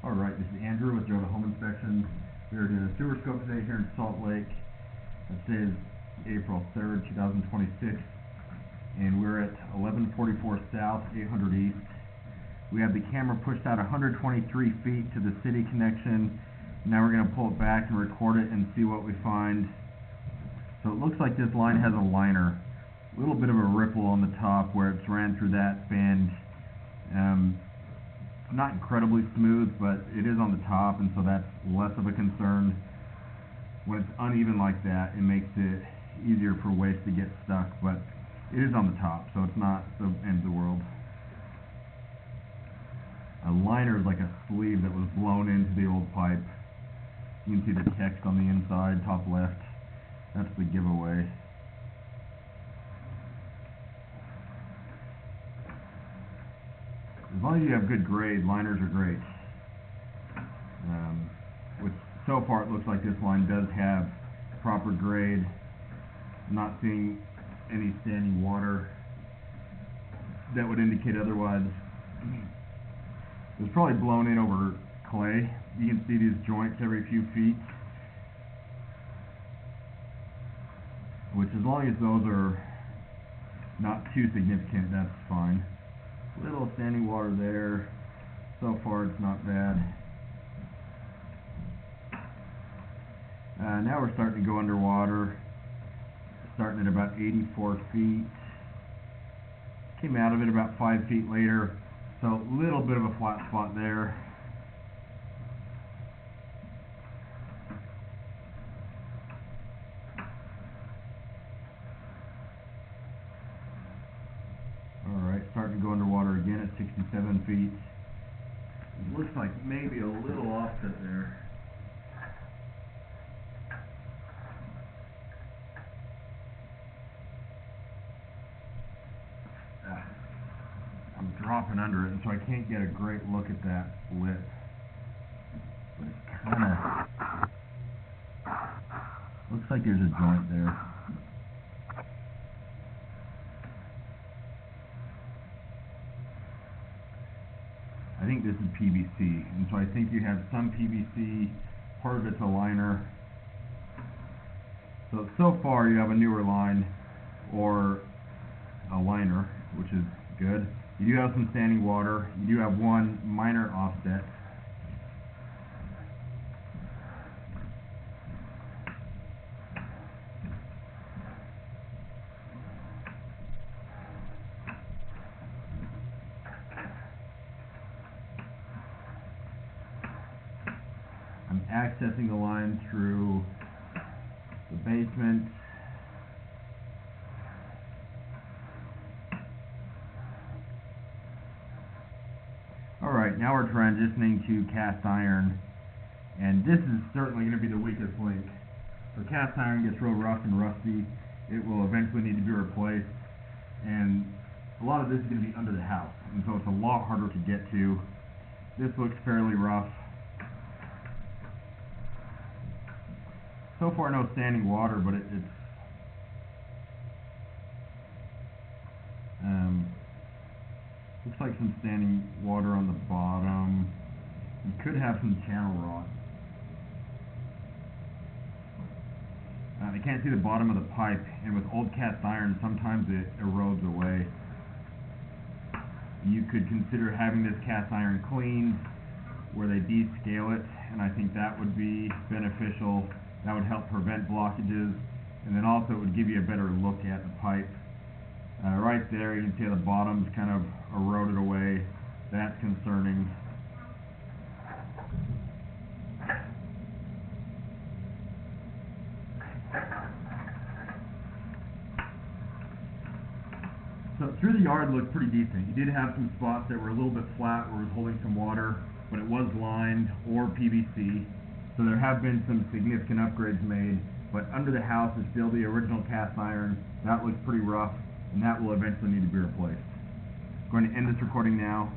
Alright, this is Andrew with Joe the Home Inspection. We are doing a sewer scope today here in Salt Lake. Today is April 3rd, 2026, and we're at 1144 South, 800 East. We have the camera pushed out 123 feet to the city connection. Now we're going to pull it back and record it and see what we find. So it looks like this line has a liner. A little bit of a ripple on the top where it's ran through that bend. Not incredibly smooth, but it is on the top, and so that's less of a concern. When it's uneven like that, it makes it easier for waste to get stuck, but it is on the top, so it's not the end of the world. A liner is like a sleeve that was blown into the old pipe. You can see the text on the inside, top left. That's the giveaway. As long as you have good grade, liners are great. Which so far it looks like this line does have proper grade. I'm not seeing any standing water that would indicate otherwise. It was probably blown in over clay. You can see these joints every few feet, which as long as those are not too significant, that's fine. Little standing water there. So far it's not bad. Now we're starting to go underwater. Starting at about 84 feet. Came out of it about 5 feet later. So a little bit of a flat spot there. Starting to go underwater again at 67 feet. It looks like maybe a little offset there. I'm dropping under it, and so I can't get a great look at that lip. But it kind of looks like there's a joint there. I think this is PVC, and so I think you have some PVC, part of it's a liner. So far you have a newer line, or a liner, which is good. You do have some standing water. You do have one minor offset. I'm accessing the line through the basement. Alright, now we're transitioning to cast iron, and this is certainly going to be the weakest link. So cast iron gets real rough and rusty. It will eventually need to be replaced, and a lot of this is going to be under the house, and so it's a lot harder to get to. This looks fairly rough. So far no standing water, but it's looks like some standing water on the bottom. You could have some channel rot. I can't see the bottom of the pipe, and with old cast iron sometimes it erodes away. You could consider having this cast iron cleaned where they descale it, and I think that would be beneficial. That would help prevent blockages, and then also it would give you a better look at the pipe. Right there, you can see the bottom's kind of eroded away. That's concerning. So through the yard looked pretty decent. You did have some spots that were a little bit flat where it was holding some water, but it was lined or PVC. So there have been some significant upgrades made, but under the house is still the original cast iron. That looks pretty rough, and that will eventually need to be replaced. I'm going to end this recording now.